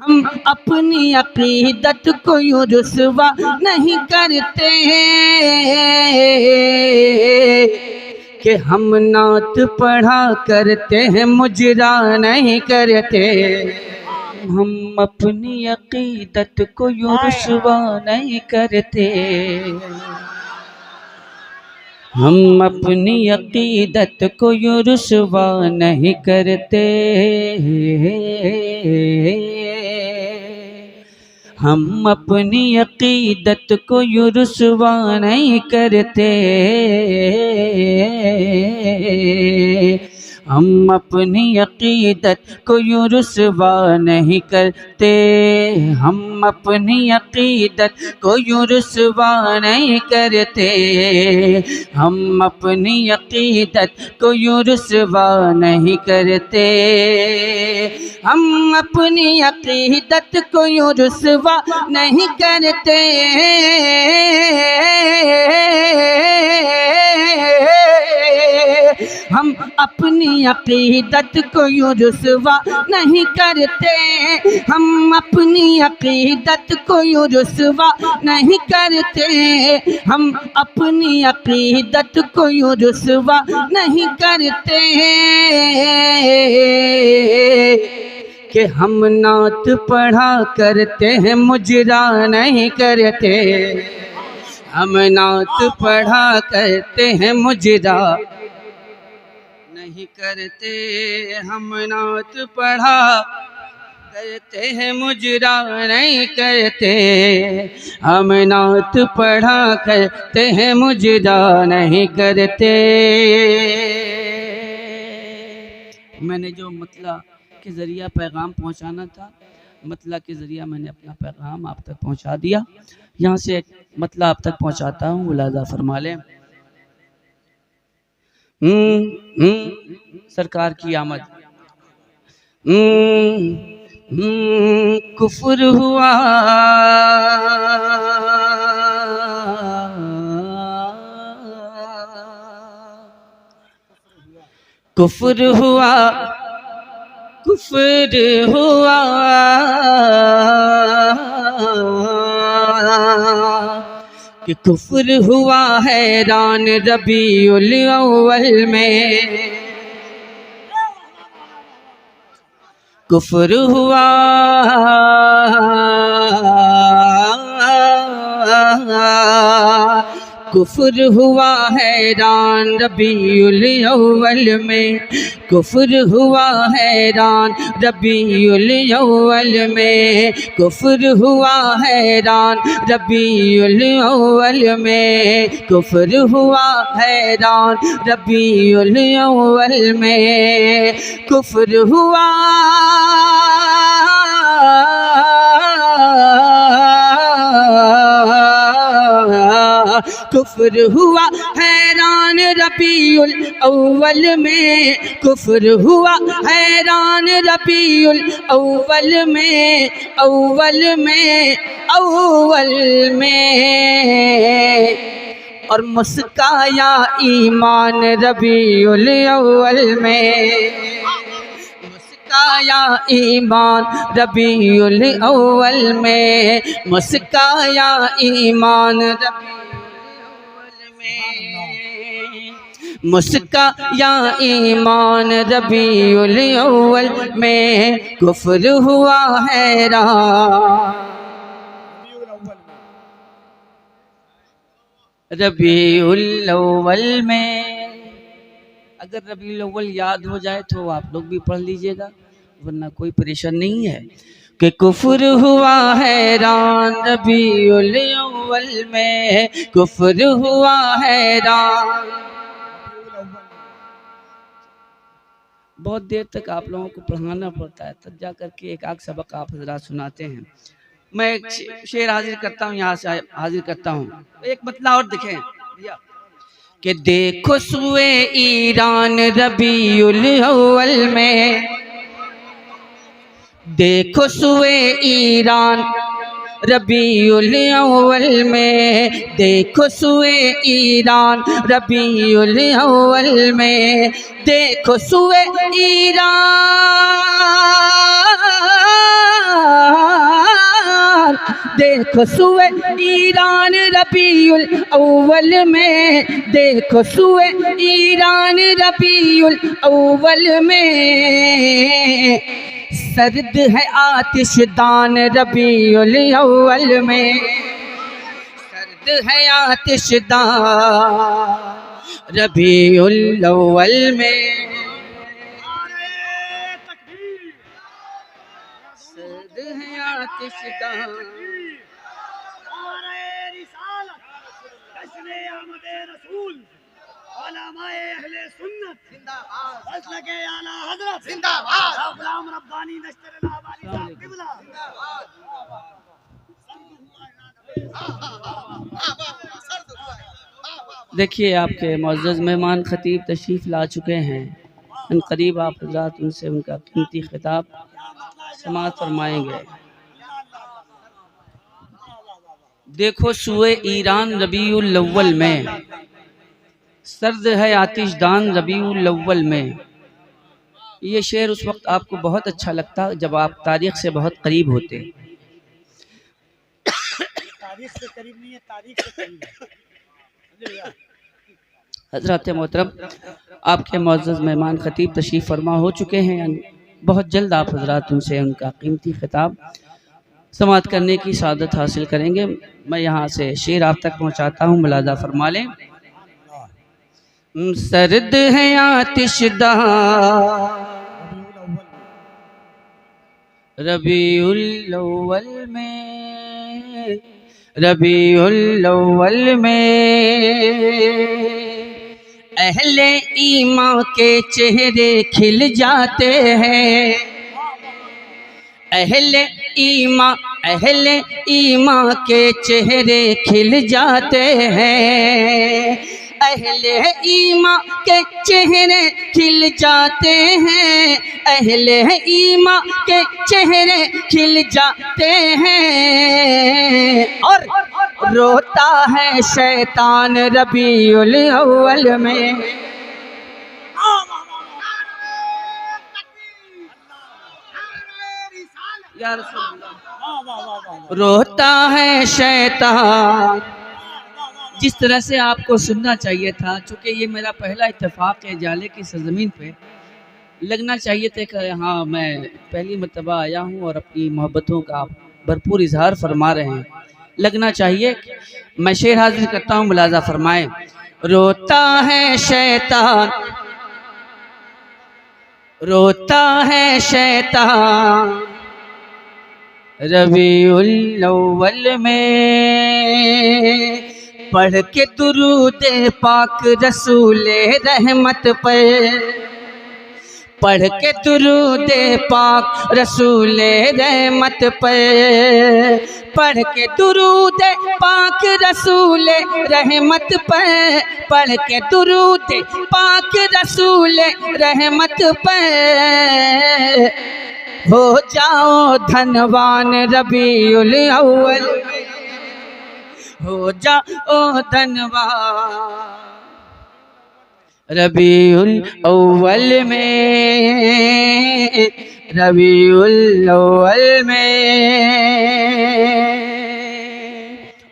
हम अपनी अकीदत को यूँ रुस्वा नहीं करते कि हम नात पढ़ा करते हैं, मुजरा नहीं करते। हम अपनी अकीदत को यूँ रुस्वा नहीं करते, हम अपनी अकीदत को यूँ रुस्वा नहीं करते। हम अपनी अकीदत को यूँ रुस्वा नहीं करते, हम अपनी अकीदत को यूँ रुस्वा नहीं करते, हम अपनी अकीदत को यूँ रुस्वा नहीं करते, हम अपनी अकीदत को यूँ रुस्वा नहीं करते, हम अपनी अकीदत को यूँ रुस्वा नहीं करते। हम अपनी अकीदत को यूँ रुस्वा नहीं करते, हम अपनी अकीदत को यूँ रुस्वा नहीं करते, हम अपनी अकीदत को यूँ रुस्वा नहीं करते कि हम नात पढ़ा करते हैं, मुजरा नहीं करते। हम नात पढ़ा करते हैं, मुजरा नहीं करते, हम नात पढ़ा करते हैं, मुजरा नहीं करते, हम नात पढ़ा करते हैं, मुजरा नहीं करते। मैंने जो मतलब के ज़रिया पैगाम पहुंचाना था, मतलब के ज़रिया मैंने अपना पैगाम आप तक पहुंचा दिया। यहाँ से मतलब आप तक पहुंचाता हूँ, मुलाज़ा फरमा लें। सरकार की आमद। कुफ्र हुआ कुफ्र हुआ कुफ्र हुआ कि कुफ्र हुआ हैरान रबीउल अव्वल में, कुफ्र हुआ कुफ्र हुआ हैरान रबीउल अव्वल में, कुफ्र हुआ हैरान रबीउल अव्वल में, कुफ्र हुआ हैरान रबीउल अव्वल में, कुफ्र हुआ हैरान रबीउल अव्वल में, कुफ्र हुआ कुफ्र हुआ हैरान रबीउल अव्वल में, कुफ्र हुआ हैरान रबीउल अव्वल में, अव्वल में अव्वल में, और मुस्काया ईमान रबीउल अव्वल में, मुस्काया ईमान रबीउल अव्वल में, मुस्काया ईमान रबीउल मुस्काया ईमान रबीउल अव्वल में, कुफ्र हुआ हैरान रबीउल अव्वल में। अगर रबीउल अव्वल याद हो जाए तो आप लोग भी पढ़ लीजिएगा, वरना कोई परेशान नहीं है। कि कुफ्र हुआ हैरान रबीउल अव्वल में, कुफ्र हुआ हैरान। बहुत देर तक आप लोगों को पढ़ाना पड़ता है, तब जा करके एक आध सबक आप हज़रात सुनाते हैं। मैं एक शेर हाजिर करता हूँ, यहाँ से हाजिर करता हूँ। एक मतलब और देखें भैया कि देखो सुए ईरान रबीउल अव्वल में, देखो सुए ईरान रबीउल अव्वल में, देखो सुए ईरान रबीउल अव्वल में, देखो सुए ईरान देखो सुए ईरान रबीउल अव्वल में, देखो सुए ईरान रबीउल अव्वल में, सर्द है आतिशदान रबीउल अव्वल में, सर्द है आतिशदान रबीउल अव्वल में, सर्द है आतिशदान। देखिए आपके मुअज़्ज़ज़ मेहमान खतीब तशरीफ़ ला चुके हैं। इन करीब आप हज़रात उनसे उनका कीमती खिताब समाअत फरमाएंगे। देखो सुए ईरान रबीउल अव्वल में, सर्द है आतिशदान रबीउल अव्वल में। ये शेर उस वक्त आपको बहुत अच्छा लगता जब आप तारीख़ से बहुत करीब होते। तारीख़ से करीब नहीं है, तारीख़ से करीब है। हज़रत मोहतरम आपके मुअज़्ज़ज़ मेहमान खतीब तशरीफ़ फरमा हो चुके हैं। बहुत जल्द आप हज़रात उनसे उनका कीमती खिताब समाअत करने की सादत हासिल करेंगे। मैं यहाँ से शेर आप तक पहुँचाता हूँ, मुलाज़ा फरमा लें। सर्द है आतिशदान रबीउल अव्वल में, रबीउल अव्वल में, अहले ईमान के चेहरे खिल जाते हैं, अहले ईमान के चेहरे खिल जाते हैं, अहले ईमान के चेहरे खिल जाते हैं, अहले ईमान के चेहरे खिल जाते हैं, और रोता है शैतान रबीउल अव्वल में। रोता है शैतान। जिस तरह से आपको सुनना चाहिए था, चूँकि ये मेरा पहला इत्तेफाक है जाले की सरजमीन पे, लगना चाहिए था कि हाँ मैं पहली मर्तबा आया हूँ और अपनी मोहब्बतों का भरपूर इजहार फरमा रहे हैं। लगना चाहिए। मैं शेर हाजिर करता हूँ, मुलाज़ा फरमाएं। रोता है शैतान, रोता है शैतान रबीउल अव्वल में, पढ़ के दुरूद पाक रसूले रहमत पर, पढ़ के दुरूद पाक रसूले रहमत पर, पढ़ के दुरूद पाक रसूले रहमत पर, पढ़ के दुरूद पाक रसूले रहमत पर, हो जाओ धनवान रबीउल अव्वल, हो जाओ धनवान रबीउल अव्वल में, रबीउल अव्वल में।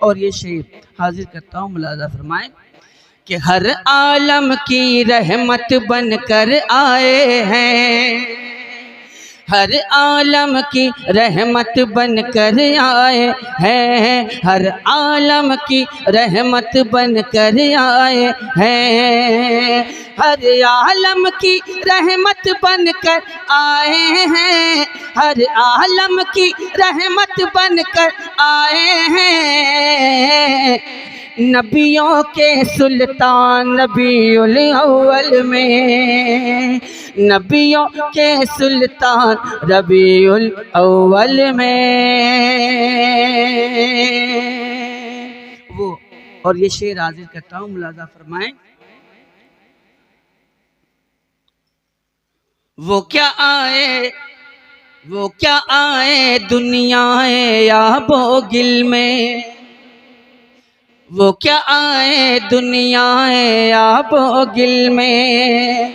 और ये शेर हाजिर करता हूँ, मुलाज़ा फरमाएं कि हर आलम की रहमत बनकर आए हैं, हर आलम की रहमत बनकर आए हैं, हर आलम की रहमत बनकर आए हैं, हर आलम की रहमत बनकर आए हैं, हर आलम की रहमत बनकर आए हैं, नबियों के सुल्तान रबीउल अव्वल में, नबियों के सुल्तान रबीउल अव्वल में। वो और ये शेर हाजिर करता हूँ, मुलाज़ा फरमाएं। वो क्या आए दुनियाए याबो गिल में, वो क्या आए दुनियाए याबो गिल में,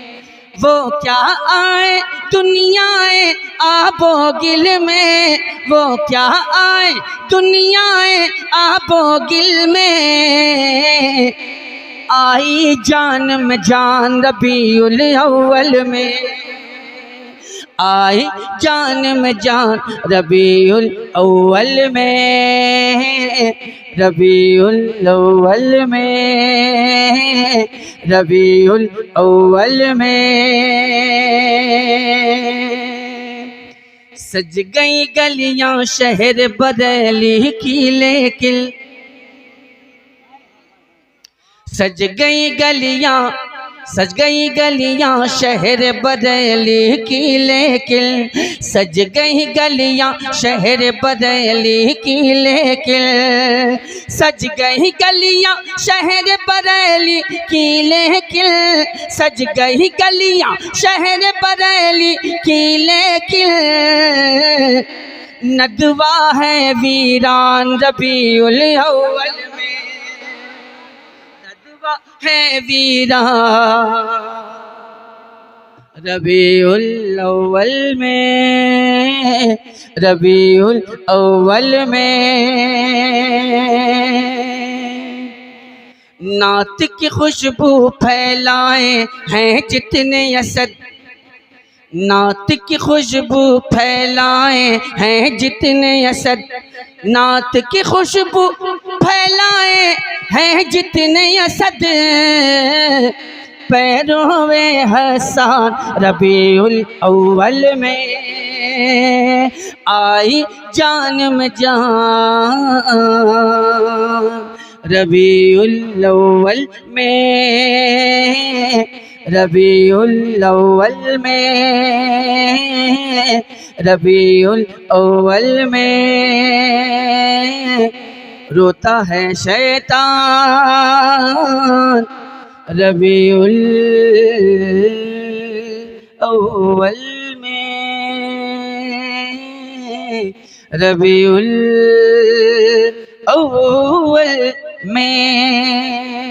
वो क्या आए दुनियाए आबो गिल में, वो क्या आए दुनियाए आबो गिल में। आई जान में जान रबीउल अव्वल में, आई जान में जान रबीउल अव्वल में, रबीउल अव्वल में, रबीउल अव्वल में। सज गई गलियां शहर बरेली की लेकिन, सज गई गलियां, सज गई गलियां शहर बरेली की लेकिन, सज गई गलियां शहर बरेली की लेकिन, सज गई गलियां शहर बरेली की लेकिन, सज गई गलियां शहर बरेली की लेकिन। नदवा है वीरान रबीउल अव्वल में, है वीरा रबीउल अव्वल में, रबीउल अव्वल में। नात की खुशबू फैलाए हैं जितने असद, नात की खुशबू फैलाए हैं जितने असद, नात की खुशबू फैलाए हैं जितने असद। पैरों में हसन रबीउल अव्वल में, आई जान में जान रबीउल अव्वल में, रबीउल अव्वल में, रबीउल अव्वल में। रोता है शैतान रबीउल अव्वल में, रबीउल अव्वल में।